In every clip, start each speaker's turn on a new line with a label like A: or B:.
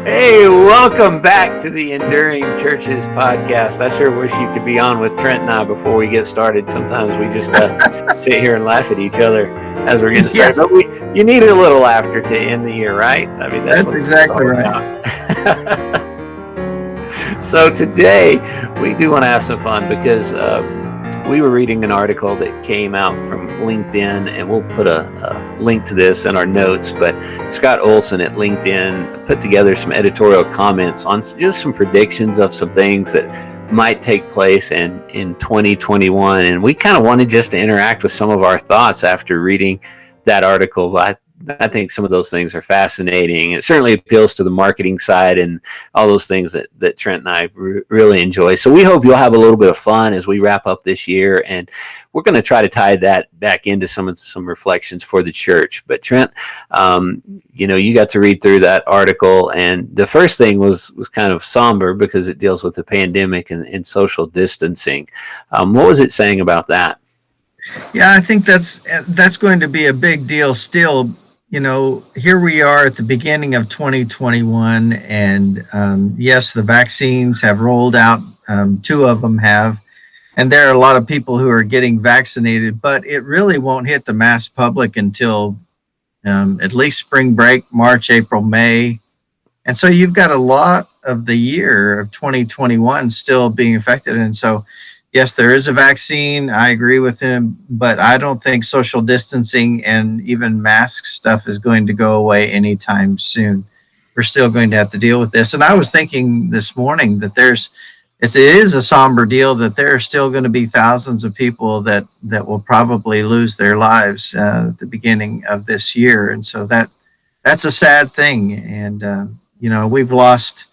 A: Hey, welcome back to the Enduring Churches podcast. I sure wish you could be on with Trent and I before we get started. Sometimes we just sit here and laugh at each other as we're getting started.
B: Yeah,
A: But you need a little laughter to end the year, right? I mean, that's
B: that's
A: what it's
B: exactly
A: all
B: right.
A: about. So today we do want to have some fun because we were reading an article that came out from LinkedIn, and we'll put a link to this in our notes. But Scott Olsen at LinkedIn put together some editorial comments on just some predictions of some things that might take place in 2021. And we kind of wanted just to interact with some of our thoughts after reading that article. I think some of those things are fascinating. It certainly appeals to the marketing side and all those things that Trent and I really enjoy. So we hope you'll have a little bit of fun as we wrap up this year, and we're going to try to tie that back into some reflections for the church. But Trent, you got to read through that article, and the first thing was kind of somber because it deals with the pandemic and social distancing. What was it saying about that?
B: Yeah, I think that's going to be a big deal still. Here we are at the beginning of 2021, and yes, the vaccines have rolled out. Two of them have, and there are a lot of people who are getting vaccinated, but it really won't hit the mass public until at least spring break, March, April, May. And so you've got a lot of the year of 2021 still being affected. And so, yes, there is a vaccine. I agree with him, but I don't think social distancing and even mask stuff is going to go away anytime soon. We're still going to have to deal with this. And I was thinking this morning that it is a somber deal, that there are still going to be thousands of people that will probably lose their lives at the beginning of this year. And so that's a sad thing. And, we've lost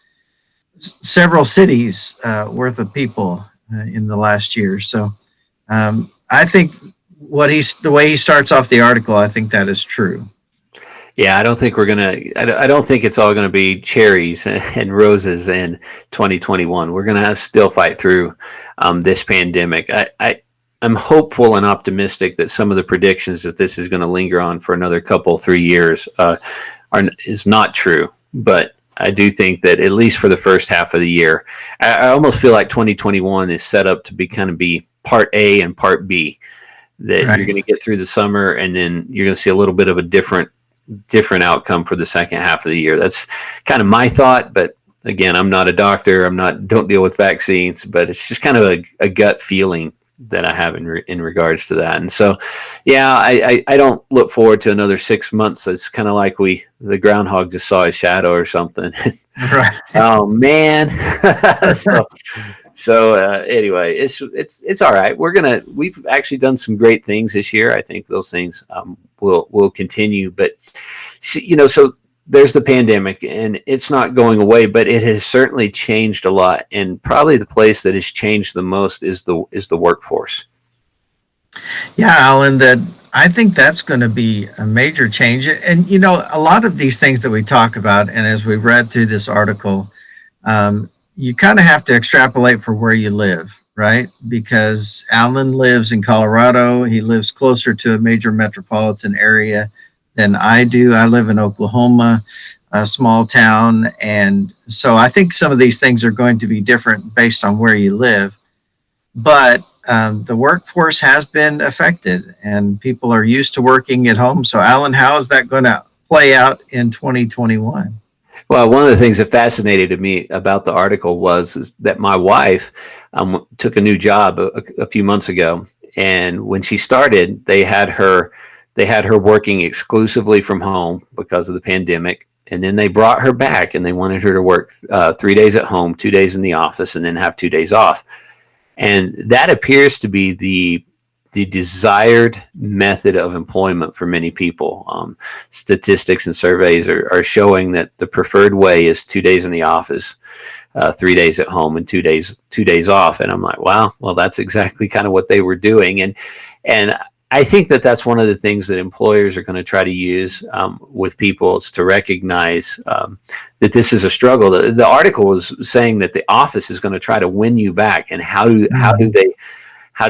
B: several cities worth of people in the last year. So I think the way he starts off the article, I think that is true.
A: Yeah, I don't think I don't think it's all gonna be cherries and roses in 2021. We're gonna still fight through this pandemic. I'm hopeful and optimistic that some of the predictions that this is going to linger on for another 3 years is not true. But I do think that at least for the first half of the year, I almost feel like 2021 is set up to be part A and part B. That
B: Right.
A: you're going to get through the summer, and then you're going to see a little bit of a different outcome for the second half of the year. That's kind of my thought, but again, I'm not a doctor. Don't deal with vaccines, but it's just kind of a gut feeling that I have in regards to that. And so, yeah, I don't look forward to another 6 months. It's kind of like the groundhog just saw his shadow or something.
B: Right.
A: Oh man. Anyway, it's all right. We've actually done some great things this year. I think those things will continue, but so there's the pandemic, and it's not going away, but it has certainly changed a lot. And probably the place that has changed the most is the workforce.
B: Yeah, Alan, I think that's going to be a major change. And, a lot of these things that we talk about, and as we read through this article, you kind of have to extrapolate for where you live, right? Because Alan lives in Colorado. He lives closer to a major metropolitan area than I do. I live in Oklahoma, a small town. And so I think some of these things are going to be different based on where you live. But the workforce has been affected, and people are used to working at home. So, Alan, how is that going to play out in 2021?
A: Well, one of the things that fascinated me about the article is that my wife took a new job a few months ago, and when she started, they had her working exclusively from home because of the pandemic. And then they brought her back, and they wanted her to work 3 days at home, 2 days in the office, and then have 2 days off. And that appears to be the desired method of employment for many people. Statistics and surveys are showing that the preferred way is 2 days in the office, 3 days at home, and 2 days off. And I'm like, wow, well, that's exactly kind of what they were doing. And I think that that's one of the things that employers are going to try to use with people, is to recognize that this is a struggle. The article was saying that the office is going to try to win you back, and how do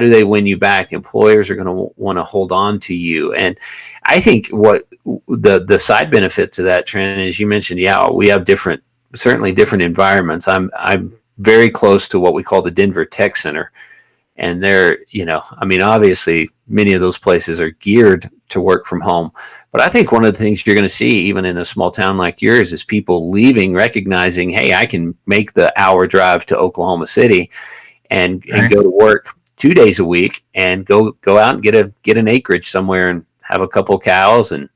A: they win you back? Employers are going to want to hold on to you, and I think what the side benefit to that, Trent, is you mentioned, yeah, we have different certainly different environments. I'm very close to what we call the Denver Tech Center, and they're, I mean, obviously many of those places are geared to work from home. But I think one of the things you're going to see, even in a small town like yours, is people leaving, recognizing, hey, I can make the hour drive to Oklahoma City and
B: Right.
A: go to work 2 days a week and go out and get an acreage somewhere and have a couple cows and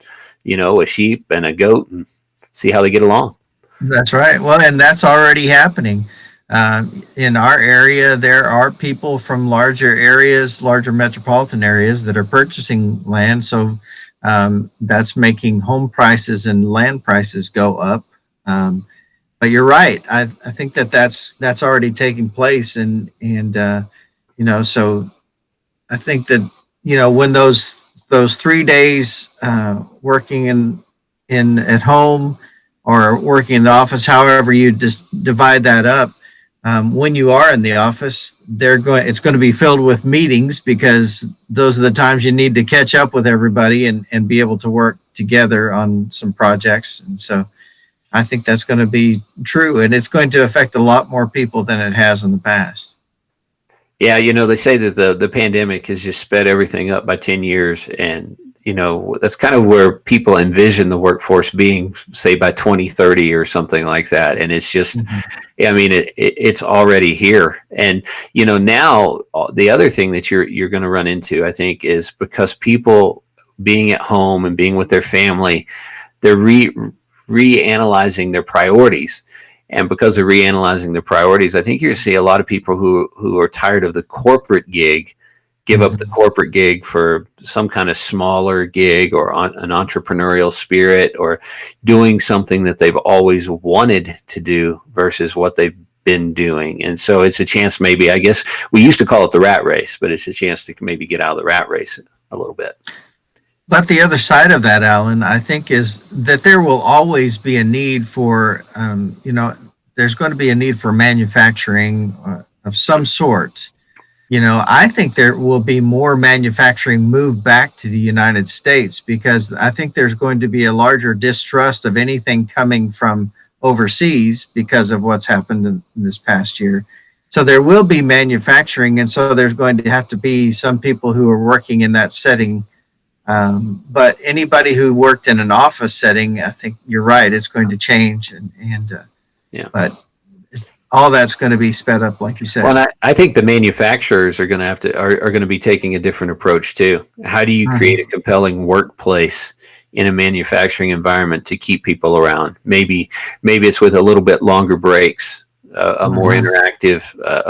A: a sheep and a goat and see how they get along.
B: That's right. Well, and that's already happening. In our area, there are people from larger areas, larger metropolitan areas that are purchasing land. So that's making home prices and land prices go up. But you're right. I think that's already taking place, so I think that when those 3 days working in at home or working in the office, however you just divide that up. When you are in the office, it's going to be filled with meetings because those are the times you need to catch up with everybody and be able to work together on some projects. And so I think that's going to be true, and it's going to affect a lot more people than it has in the past.
A: Yeah, they say that the pandemic has just sped everything up by 10 years. And, that's kind of where people envision the workforce being, say, by 2030 or something like that. And it's just,
B: Mhm.
A: I mean, it's already here. And, now the other thing that you're going to run into, I think, is because people being at home and being with their family, they're reanalyzing their priorities. And because they're reanalyzing their priorities, I think you're going to see a lot of people who are tired of the corporate gig give up the
B: Mhm.
A: corporate gig for some kind of smaller gig or an entrepreneurial spirit or doing something that they've always wanted to do versus what they've been doing. And so it's a chance, maybe, I guess we used to call it the rat race, but it's a chance to maybe get out of the rat race a little bit.
B: But the other side of that, Alan, I think, is that there will always be a need for, there's going to be a need for manufacturing of some sort. I think there will be more manufacturing moved back to the United States because I think there's going to be a larger distrust of anything coming from overseas because of what's happened in this past year. So there will be manufacturing, and so there's going to have to be some people who are working in that setting. But anybody who worked in an office setting, I think you're right, it's going to change,
A: Yeah.
B: but all that's going to be sped up, like you
A: Well,
B: said.
A: and I think the manufacturers are going to are going to be taking a different approach too. How do you create a
B: Mhm.
A: compelling workplace in a manufacturing environment to keep people around? Maybe it's with a little bit longer breaks,
B: Mhm.
A: a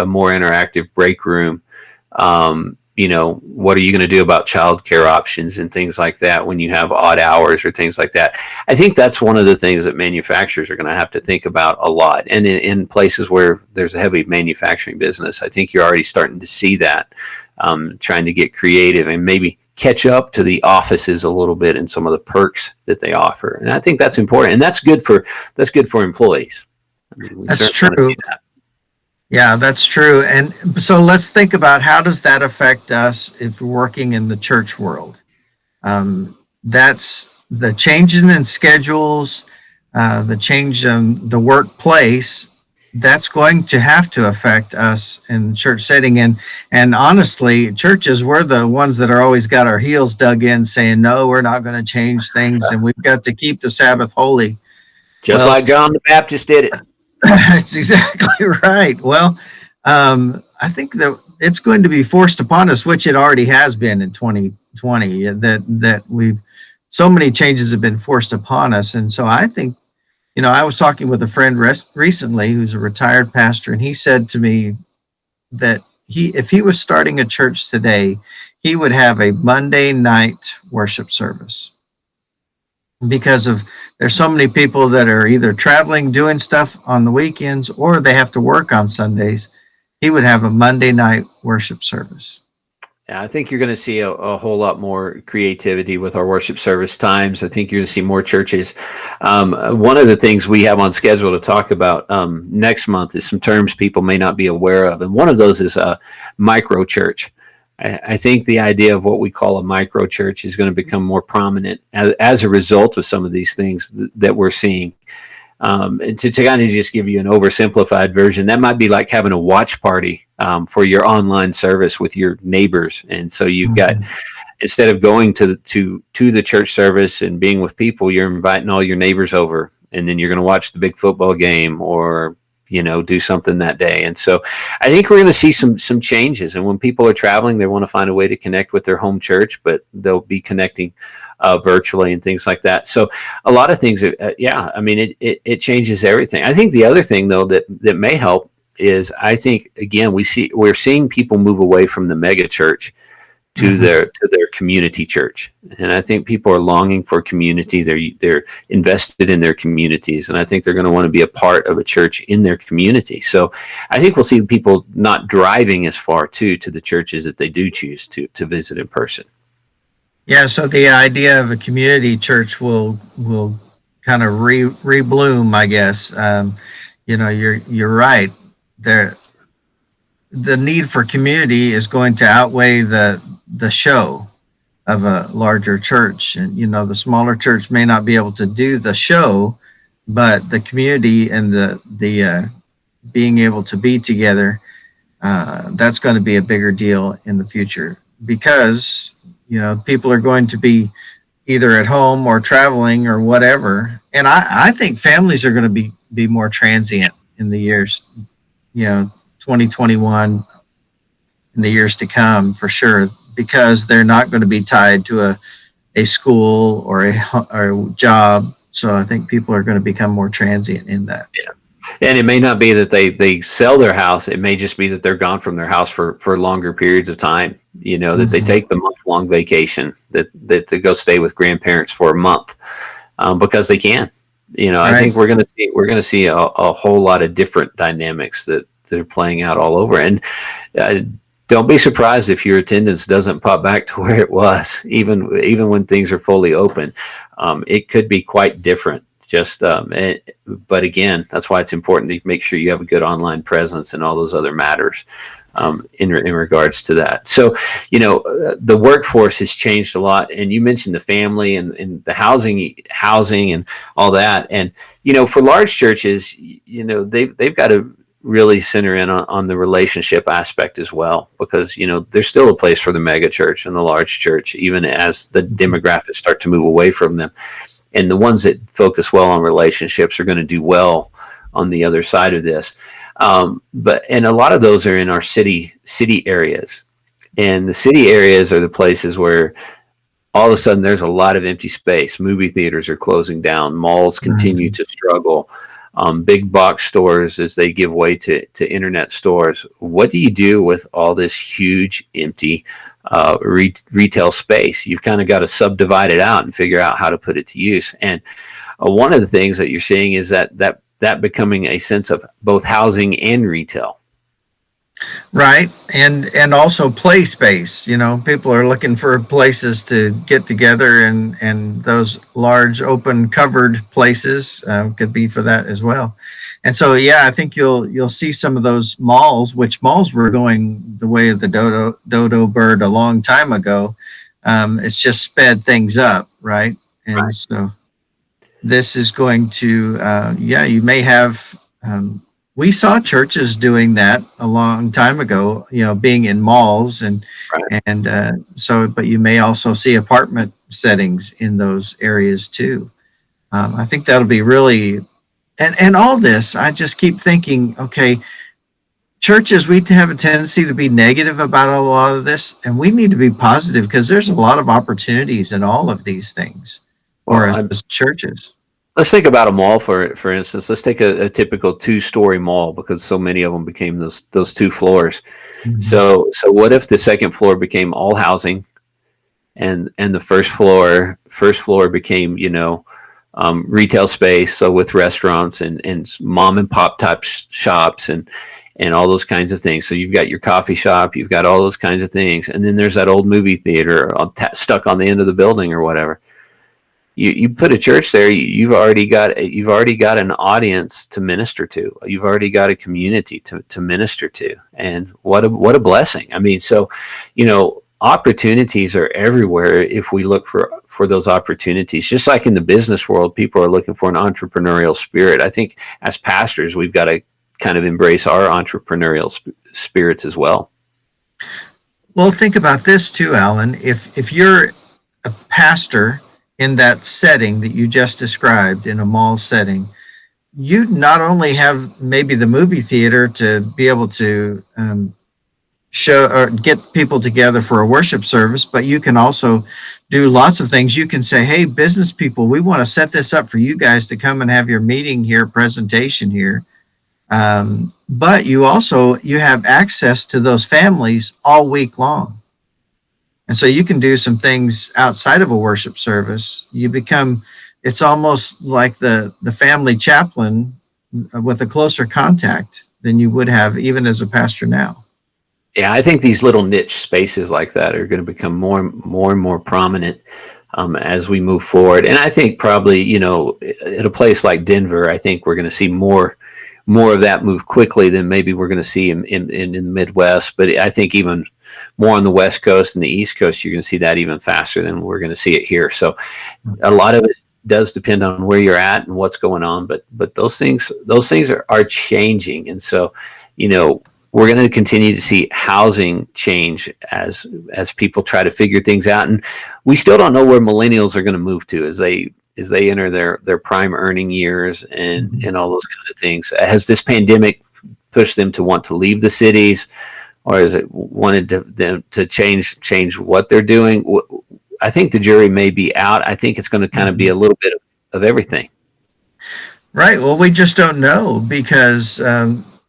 A: more interactive break room. What are you going to do about childcare options and things like that when you have odd hours or things like that? I think that's one of the things that manufacturers are going to have to think about a lot. And in places where there's a heavy manufacturing business, I think you're already starting to see that, trying to get creative and maybe catch up to the offices a little bit and some of the perks that they offer. And I think that's important, and that's good for employees. I mean, we
B: That's
A: certainly want to
B: true.
A: see that.
B: Yeah, that's true. And so let's think about how does that affect us if we're working in the church world? That's the changing in schedules, the change in the workplace. That's going to have to affect us in church setting. And honestly, churches, we're the ones that are always got our heels dug in saying, no, we're not going to change things and we've got to keep the Sabbath holy.
A: Just
B: Well,
A: like John the Baptist did it.
B: that's exactly right. Well, I think that it's going to be forced upon us, which it already has been in 2020. That we've so many changes have been forced upon us, and so I think I was talking with a friend recently who's a retired pastor, and he said to me that if he was starting a church today, he would have a Monday night worship service because of there's so many people that are either traveling doing stuff on the weekends or they have to work on Sundays. He would have a Monday night worship service.
A: Yeah, I think you're going to see a whole lot more creativity with our worship service times. I think you're going to see more churches. One of the things we have on schedule to talk about next month is some terms people may not be aware of. And one of those is a micro church. I think the idea of what we call a micro church is going to become more prominent as a result of some of these things that we're seeing. And to kind of just give you an oversimplified version, that might be like having a watch party for your online service with your neighbors. And so you've got,
B: Mhm.
A: instead of going to the church service and being with people, you're inviting all your neighbors over, and then you're going to watch the big football game, or do something that day. And so I think we're going to see some changes. And when people are traveling, they want to find a way to connect with their home church, but they'll be connecting virtually and things like that. So a lot of things, yeah, I mean, it changes everything. I think the other thing though that may help is, I think, again, we're seeing people move away from the mega church to
B: Mhm.
A: their community church. And I think people are longing for community. They're invested in their communities, and I think they're going to want to be a part of a church in their community. So I think we'll see people not driving as far to the churches that they do choose to visit in person.
B: Yeah, so the idea of a community church will kind of rebloom, I guess. You're right. There, the need for community is going to outweigh the show of a larger church. And the smaller church may not be able to do the show, but the community and the being able to be together, that's going to be a bigger deal in the future, because people are going to be either at home or traveling or whatever. And I think families are going to be more transient in the years, 2021, in the years to come, for sure, because they're not going to be tied to a school or a job. So I think people are going to become more transient in that.
A: And it may not be that they sell their house. It may just be that they're gone from their house for longer periods of time. That they
B: Mm-hmm.
A: take the month-long vacation, that to go stay with grandparents for a month, because they can. I
B: Right.
A: think we're gonna see a whole lot of different dynamics that are playing out all over. And uh, don't be surprised if your attendance doesn't pop back to where it was, even when things are fully open. It could be quite different. But again, that's why it's important to make sure you have a good online presence and all those other matters in regards to that. So, the workforce has changed a lot, and you mentioned the family and the housing and all that. And for large churches, they've got to really center in on the relationship aspect as well, because there's still a place for the mega church and the large church, even as the demographics start to move away from them. And the ones that focus well on relationships are going to do well on the other side of this. And a lot of those are in our city areas, and the city areas are the places where all of a sudden there's a lot of empty space. Movie theaters are closing down. Malls continue
B: Mm-hmm.
A: to struggle. Big box stores, as they give way to internet stores. What do you do with all this huge empty retail space? You've kind of got to subdivide it out and figure out how to put it to use. And one of the things that you're seeing is that becoming a sense of both housing and retail.
B: Right. And also play space. People are looking for places to get together, and those large open covered places could be for that as well. And so, yeah, I think you'll see some of those malls, which malls were going the way of the dodo bird a long time ago. It's just sped things up, right? And
A: Right.
B: so this is going to, yeah, you may have, we saw churches doing that a long time ago, being in malls,
A: Right.
B: but you may also see apartment settings in those areas too. I think that'll be really, and all this, I just keep thinking, okay, churches, we have a tendency to be negative about a lot of this, and we need to be positive, because there's a lot of opportunities in all of these things for
A: Well,
B: us as churches.
A: let's think about a mall for instance. Let's take a typical two-story mall, because so many of them became those two floors.
B: Mhm.
A: So what if the second floor became all housing, and the first floor became retail space, so with restaurants and mom and pop type shops and all those kinds of things. So you've got your coffee shop, you've got all those kinds of things, and then there's that old movie theater stuck on the end of the building or whatever. You put a church there, you've already got an audience to minister to. You've already got a community to minister to, and what a blessing. I mean, so opportunities are everywhere if we look for those opportunities. Just like in the business world, people are looking for an entrepreneurial spirit. I think as pastors, we've got to kind of embrace our entrepreneurial spirits as well.
B: Well, think about this too, Alan. If you're a pastor in that setting that you just described in a mall setting, you not only have maybe the movie theater to be able to show or get people together for a worship service, but you can also do lots of things. You can say, hey, business people, we want to set this up for you guys to come and have your meeting here, presentation here. But you have access to those families all week long. And so you can do some things outside of a worship service. It's almost like the family chaplain with a closer contact than you would have even as a pastor now.
A: Yeah, I think these little niche spaces like that are going to become more and more prominent as we move forward. And I think probably, at a place like Denver, I think we're going to see more of that move quickly than maybe we're going to see in the Midwest. But I think even more on the West Coast and the East Coast, you're going to see that even faster than we're going to see it here. So a lot of it does depend on where you're at and what's going on. But those things are changing. And so, we're going to continue to see housing change as people try to figure things out. And we still don't know where millennials are going to move to as they enter their prime earning years and all those kind of things. Has this pandemic pushed them to want to leave the cities, or has it wanted them to change what they're doing? I think the jury may be out. I think it's going to kind of be a little bit of everything.
B: Right. Well, we just don't know because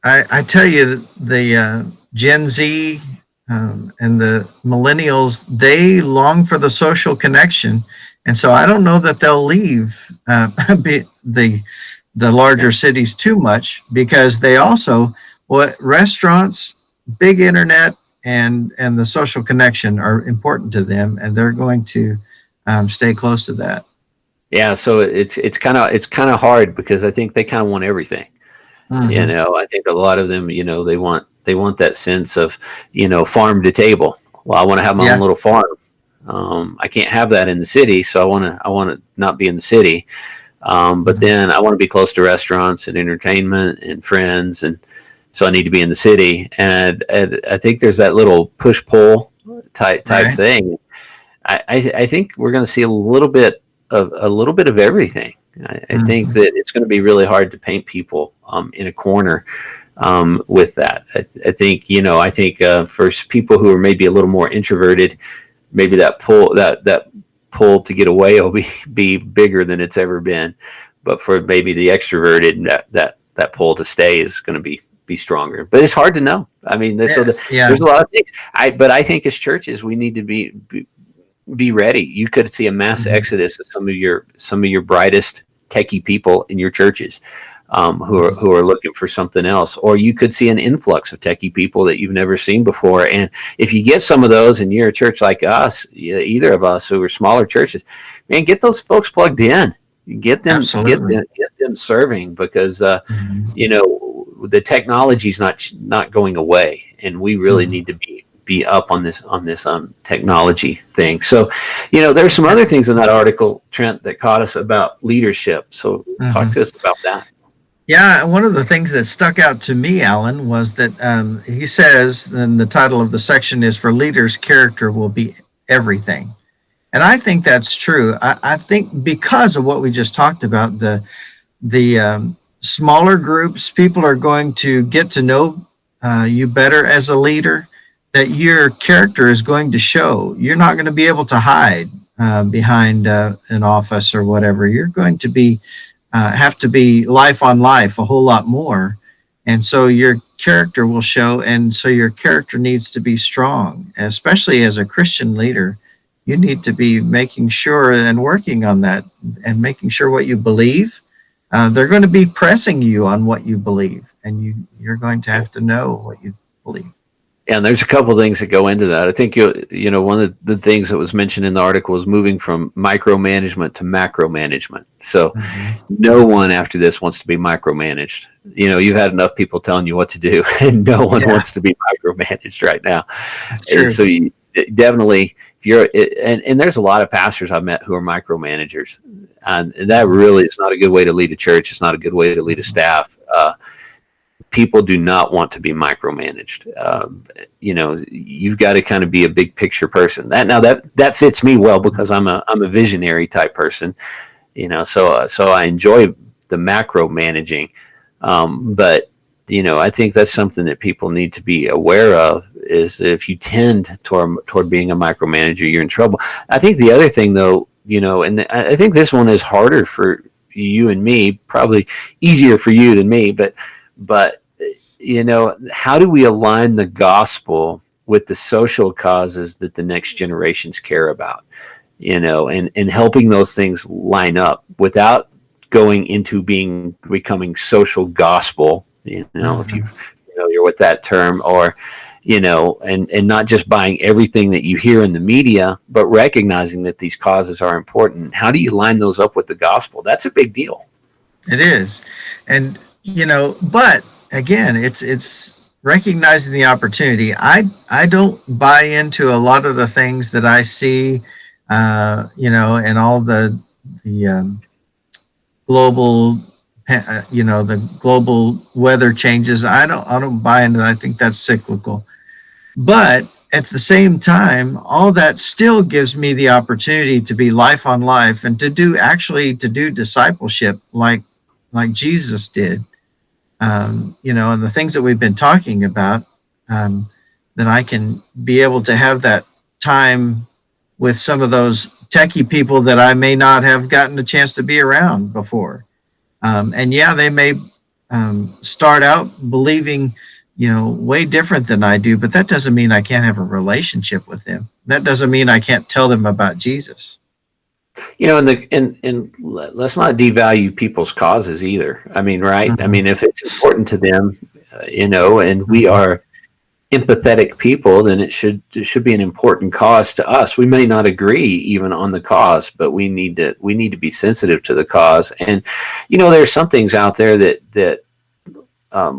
B: I tell you, the Gen Z and the millennials, they long for the social connection. And so I don't know that they'll leave the larger cities too much, because they also, restaurants, big internet, and the social connection are important to them, and they're going to stay close to that.
A: Yeah, so it's kind of hard because I think they kind of want everything. I think a lot of them, they want that sense of, farm to table. Well, I want to have my own little farm. I can't have that in the city, so I want to not be in the city. But then I want to be close to restaurants and entertainment and friends, and so I need to be in the city. And I think there's that little push pull type thing. I think we're going to see a little bit of everything. I think that it's going to be really hard to paint people in a corner with that. I think for people who are maybe a little more introverted, maybe that pull to get away will be bigger than it's ever been. But for maybe the extroverted, that pull to stay is going to be stronger. But it's hard to know. I mean, there's a lot of things. But I think as churches, we need to be ready. You could see a mass exodus of some of your brightest techie people in your churches who are looking for something else, or you could see an influx of techie people that you've never seen before. And if you get some of those, and you're a church like us, either of us who are smaller churches, man, get those folks plugged in. Get them serving, because the technology's not going away, and we really need to be up on this technology thing. So, there's some other things in that article, Trent, that caught us about leadership. So talk to us about that.
B: Yeah, one of the things that stuck out to me, Alan, was that he says, and the title of the section is, "For leaders, character will be everything." And I think that's true. I think because of what we just talked about, the smaller groups, people are going to get to know you better as a leader, that your character is going to show. You're not going to be able to hide behind an office or whatever. You're going to have to be life on life a whole lot more. And so your character will show. And so your character needs to be strong, especially as a Christian leader. You need to be making sure and working on that and making sure what you believe. They're going to be pressing you on what you believe, and you're going to have to know what you believe.
A: Yeah, and there's a couple of things that go into that. I think one of the things that was mentioned in the article was moving from micromanagement to macro management. So no one after this wants to be micromanaged. You've had enough people telling you what to do, and no one wants to be micromanaged right now. And so definitely, if you're, and there's a lot of pastors I've met who are micromanagers, and that really is not a good way to lead a church. It's not a good way to lead a staff. People do not want to be micromanaged. You've got to kind of be a big picture person. That fits me well because I'm a visionary type person. So I enjoy the macro managing, but I think that's something that people need to be aware of. Is that if you tend toward being a micromanager, you're in trouble. I think the other thing, though, and I think this one is harder for you and me, probably easier for you than me, but how do we align the gospel with the social causes that the next generations care about? And helping those things line up without going into becoming social gospel, if you're familiar with that term, or, and not just buying everything that you hear in the media, but recognizing that these causes are important. How do you line those up with the gospel? That's a big deal.
B: It is. And, but again, it's recognizing the opportunity. I don't buy into a lot of the things that I see, and all the global, the global weather changes. I don't buy into that. I think that's cyclical. But at the same time, all that still gives me the opportunity to be life on life and to do discipleship like Jesus did. And the things that we've been talking about, that I can be able to have that time with some of those techie people that I may not have gotten a chance to be around before. And yeah, they may start out believing, way different than I do, but that doesn't mean I can't have a relationship with them. That doesn't mean I can't tell them about Jesus.
A: And let's not devalue people's causes either. I mean, right? I mean, if it's important to them, and we are empathetic people, then it should be an important cause to us. We may not agree even on the cause, but we need to be sensitive to the cause. And there's some things out there that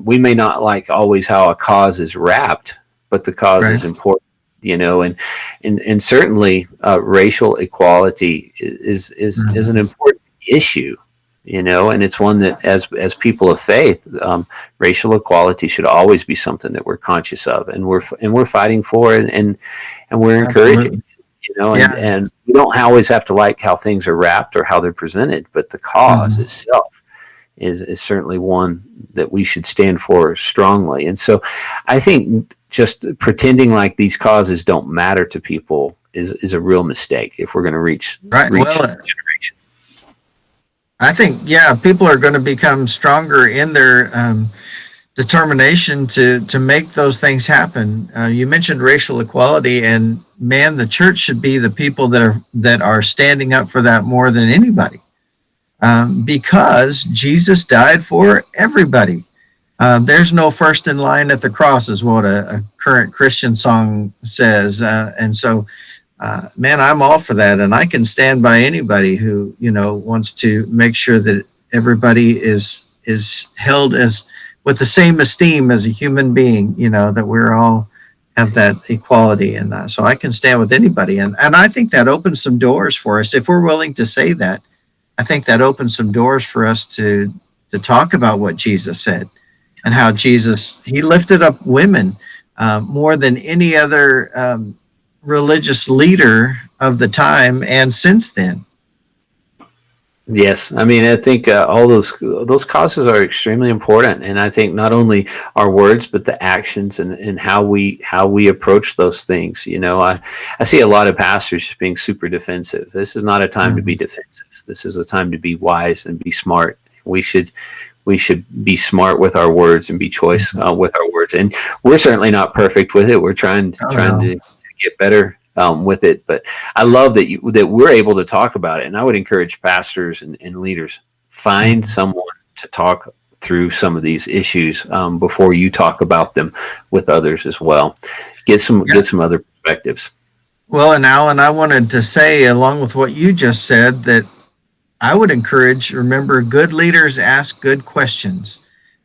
A: we may not like always how a cause is wrapped, but the cause is important. And certainly racial equality is an important issue. And it's one that as people of faith, racial equality should always be something that we're conscious of, and we're fighting for it, and we're encouraging. And we don't always have to like how things are wrapped or how they're presented, but the cause itself is certainly one that we should stand for strongly. And so I think just pretending like these causes don't matter to people is a real mistake if we're going to reach generation.
B: I think, people are going to become stronger in their determination to make those things happen. You mentioned racial equality, and man, the church should be the people that are standing up for that more than anybody, because Jesus died for everybody. There's no first in line at the cross, is what a current Christian song says, and so. Man, I'm all for that, and I can stand by anybody who wants to make sure that everybody is held as with the same esteem as a human being. That we're all have that equality, and so I can stand with anybody, and I think that opens some doors for us if we're willing to say that. I think that opens some doors for us to talk about what Jesus said and how he lifted up women more than any other. Religious leader of the time and since then.
A: Yes, I mean, I think all those causes are extremely important, and I think not only our words but the actions and how we approach those things. I see a lot of pastors just being super defensive. This is not a time to be defensive. This is a time to be wise and be smart. We should be smart with our words and be choice with our words. And we're certainly not perfect with it. We're trying to get better with it, but I love that we're able to talk about it. And I would encourage pastors and leaders, find someone to talk through some of these issues before you talk about them with others as well. Get some other perspectives.
B: Well, and Alan, I wanted to say, along with what you just said, that I would remember, good leaders ask good questions.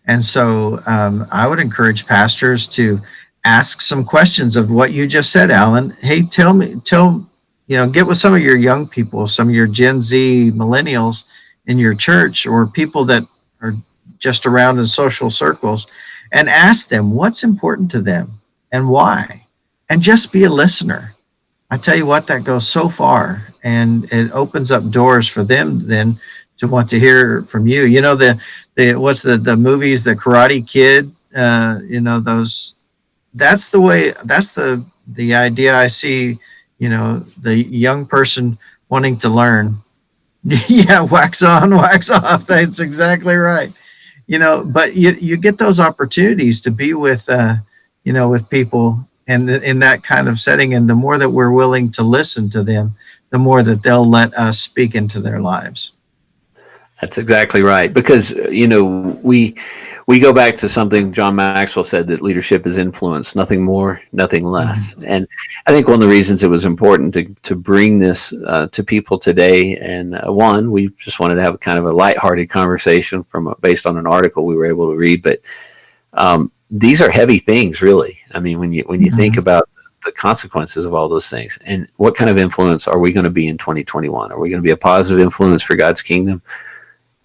B: And so I would encourage pastors to ask some questions of what you just said, Alan. Hey, get with some of your young people, some of your Gen Z millennials in your church, or people that are just around in social circles, and ask them what's important to them and why. And just be a listener. I tell you what, that goes so far, and it opens up doors for them then to want to hear from you. You know, the what's the movies, the Karate Kid, those, that's the way, that's the idea I see, the young person wanting to learn. Yeah, wax on, wax off. That's exactly right. But you get those opportunities to be with with people, and in that kind of setting, and the more that we're willing to listen to them, the more that they'll let us speak into their lives.
A: That's exactly right. Because we go back to something John Maxwell said, that leadership is influence, nothing more, nothing less.
B: Mm-hmm.
A: And I think one of the reasons it was important to bring this to people today, and one, we just wanted to have kind of a lighthearted conversation based on an article we were able to read, but these are heavy things, really. I mean, when you think
B: Mm-hmm.
A: about the consequences of all those things, and what kind of influence are we going to be in 2021? Are we going to be a positive influence for God's kingdom?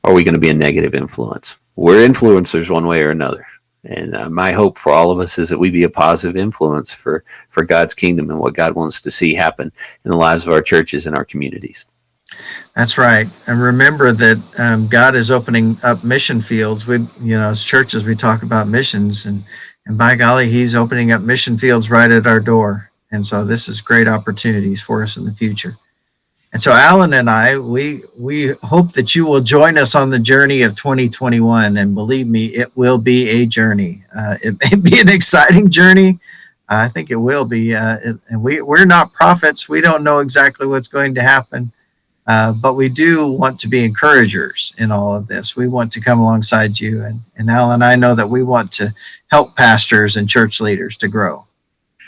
A: Or are we going to be a negative influence? We're influencers one way or another. And my hope for all of us is that we be a positive influence for God's kingdom and what God wants to see happen in the lives of our churches and our communities.
B: That's right. And remember that God is opening up mission fields. As churches, we talk about missions, and by golly, He's opening up mission fields right at our door. And so this is great opportunities for us in the future. And so Alan and I, we hope that you will join us on the journey of 2021. And believe me, it will be a journey. It may be an exciting journey. I think it will be. And we're not prophets. We don't know exactly what's going to happen. But we do want to be encouragers in all of this. We want to come alongside you. And Alan, I know that we want to help pastors and church leaders to grow.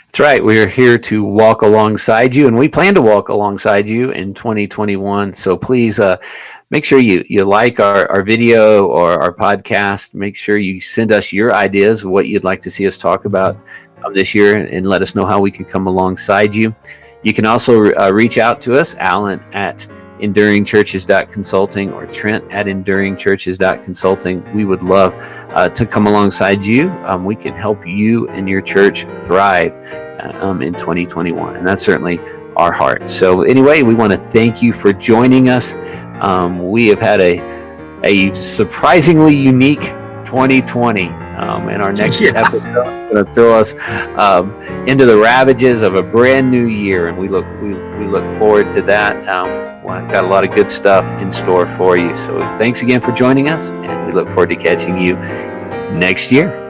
A: That's right. We are here to walk alongside you, and we plan to walk alongside you in 2021. So please make sure you like our video or our podcast. Make sure you send us your ideas of what you'd like to see us talk about this year, and let us know how we can come alongside you. You can also reach out to us, Alan at enduringchurches.consulting or Trent at enduringchurches.consulting. We would love to come alongside you. We can help you and your church thrive in 2021, and that's certainly our heart. So anyway, we want to thank you for joining us. We have had a surprisingly unique 2020. And our next episode is going to throw us into the ravages of a brand new year, and we look forward to that. I've got a lot of good stuff in store for you. So thanks again for joining us, and we look forward to catching you next year.